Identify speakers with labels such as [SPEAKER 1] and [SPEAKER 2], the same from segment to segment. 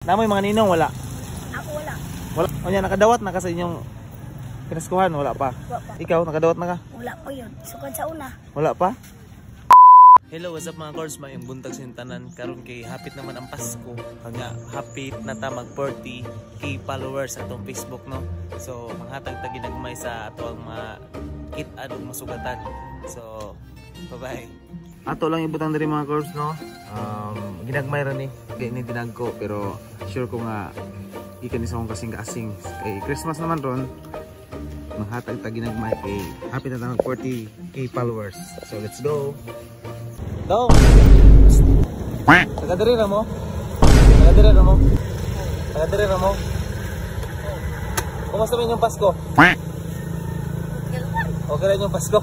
[SPEAKER 1] Namoy mga ninong wala.
[SPEAKER 2] Ako wala.
[SPEAKER 1] Wala. O nya nakadawat na ka sa inyong pinaskuhan, wala pa.
[SPEAKER 2] Wala pa.
[SPEAKER 1] Ikaw nakadawat na ka?
[SPEAKER 2] Wala pa yun. Sukad sa una.
[SPEAKER 1] Wala pa. Hello, what's up mga Cords? Mayong buntag sintanan karon kay hapit naman ang Pasko. Nga hapit na ta mag 40k followers sa atong Facebook, no. So manghatag ta ginagmay sa ato ang mga kit-an ug masugatan. So bye-bye. Ato lang ibutang diri mga Cords, no. Ginagmay ra ni kay ni dinagko pero sure ko nga ikan isa kong kasing-kasing kay Christmas naman ron. Manghatag ta ginagmay kay hapit na ta mag 40k followers. So let's go. Go! Tagadiri na mo? Tagadiri na mo? Tagadiri na mo? Kumusta mo yung Pasko? Okay rin yung Pasko?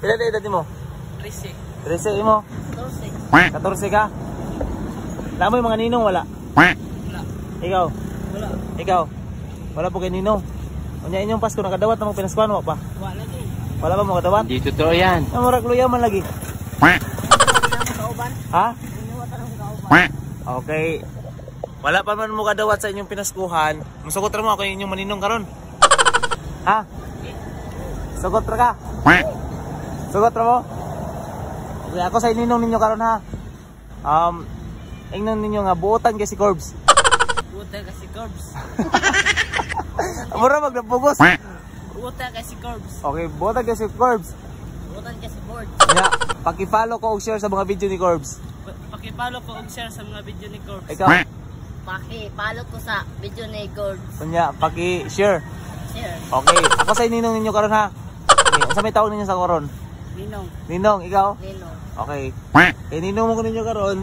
[SPEAKER 1] Ilan na edad mo?
[SPEAKER 2] 13.
[SPEAKER 1] 13 mo?
[SPEAKER 2] 14.
[SPEAKER 1] 14 ka? Lamo yung mga ninong wala?
[SPEAKER 2] Wala.
[SPEAKER 1] Ikaw?
[SPEAKER 2] Wala.
[SPEAKER 1] Ikaw? Wala po kay ninong? Unya inyong Pasko nakadawat na mo pinaskuhan mo pa?
[SPEAKER 2] Wala lagi.
[SPEAKER 1] Wala ba mo kadawat?
[SPEAKER 3] Hindi totoo yan.
[SPEAKER 1] Namurag luya man lagi. Ha? Okay. Wala pa man mo kadawat sa inyong pinaskuhan. Masugot ra mo ako inyong maninong karon. Ha? Sugot ra ka? Sugot ra mo? Okay, ako sa ininong ninyo karon ha. Ingnon ninyo nga buotan kay si Corbs.
[SPEAKER 2] Buta kasi Corbs.
[SPEAKER 1] Amura magnapugos.
[SPEAKER 2] Buta kasi Corbs.
[SPEAKER 1] Okay, buotan kay si Corbs.
[SPEAKER 2] Buta kasi board.
[SPEAKER 1] Nya, paki-follow ko og share sa mga video ni Corbs.
[SPEAKER 2] Paki-follow ko og share sa mga video ni Corbs.
[SPEAKER 1] Ikaw?
[SPEAKER 2] Paki-follow ko sa video ni Corbs.
[SPEAKER 1] Nya, paki-share.
[SPEAKER 2] Share.
[SPEAKER 1] Okay, ako sa ininong ninyo karon ha. Okay, sa may taon ninyo sa karon?
[SPEAKER 2] Ninong.
[SPEAKER 1] Ninong, ikaw?
[SPEAKER 2] Ninong.
[SPEAKER 1] Okay. Kay ninong mo ko ninyo karon.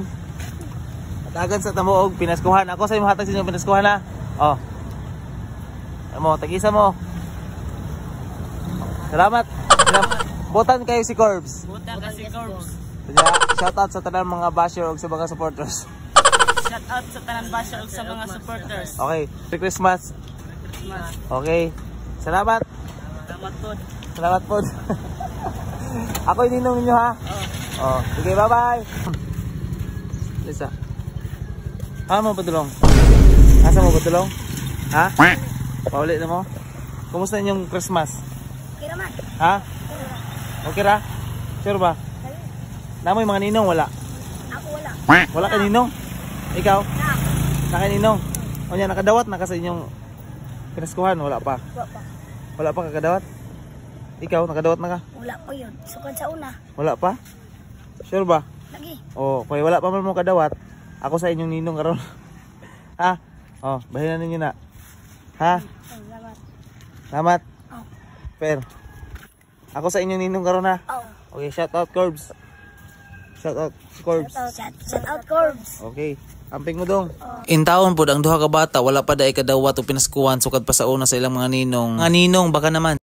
[SPEAKER 1] Hatagan sa tamo og pinaskuhan. Ako sa imong hatag sa inyong pinaskuhan ha. Oh. Amo, tag-isa mo. Salamat. Botan kayo si Corbs.
[SPEAKER 2] Buta kasi Corbs.
[SPEAKER 1] Kaya shout out sa tanan mga basher ug sa mga supporters.
[SPEAKER 2] Shout out sa tanan basher ug sa mga supporters.
[SPEAKER 1] Okay, Merry Christmas.
[SPEAKER 2] Christmas.
[SPEAKER 1] Okay. Salamat.
[SPEAKER 2] Salamat po.
[SPEAKER 1] Salamat po. Ako ininong ninyo ha. Oh, sige, bye-bye. Lisa. Mo padulong? Asa mo padulong? Ha? Pauli na mo? Kumusta inyong Christmas?
[SPEAKER 2] Okay naman.
[SPEAKER 1] Ha? Okay ra? Sure ba? Namoy mga ninong wala?
[SPEAKER 2] Ako wala.
[SPEAKER 1] Wala ka ninong? Ikaw?
[SPEAKER 2] Na.
[SPEAKER 1] Naka ninong? O nya nakadawat na ka sa inyong pinaskuhan? Wala pa?
[SPEAKER 2] Wala pa.
[SPEAKER 1] Wala pa kakadawat? Ikaw nakadawat na ka?
[SPEAKER 2] Wala pa yun. Sukad sa una.
[SPEAKER 1] Wala pa? Sure ba?
[SPEAKER 2] Lagi.
[SPEAKER 1] Oh, kaya wala pa man mo kadawat. Ako sa inyong ninong karon. Ha? Oh, bahinan ninyo na. Ha?
[SPEAKER 2] Salamat.
[SPEAKER 1] Salamat.
[SPEAKER 2] Oh.
[SPEAKER 1] Per. Ako sa inyong ninong karon ha.
[SPEAKER 2] Oh.
[SPEAKER 1] Okay, shout out Corbs. Shout out Corbs.
[SPEAKER 2] Shout out Corbs.
[SPEAKER 1] Okay. Amping mo dong.
[SPEAKER 4] In taon po ang duha ka bata wala pa daay kadawat o pinaskuhan sukad pa sa una sa ilang mga ninong. Mga ninong baka naman